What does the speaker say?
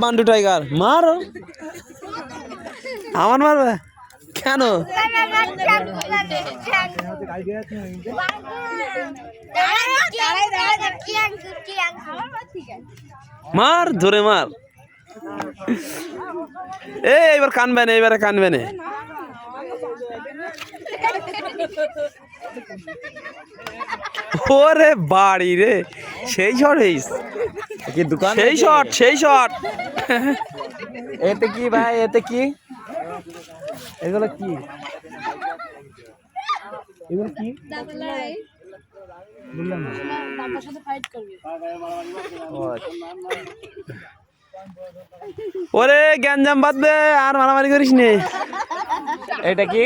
Bandu tiger মার আমার মারবে কেন? মার ধরে মার। এইবার কানবে না, এইবারে কানবে না। ওরে বাড়ি রে, সেই শট কি দোকান, সেই শট সেই শট। এতে কি ভাই, এতে কি, এগুলো কি, এগুলো কি বললাম না। ওরে গ্যাঞ্জাম বাদ দে, আর মারামারি করিস নে। এটা কি?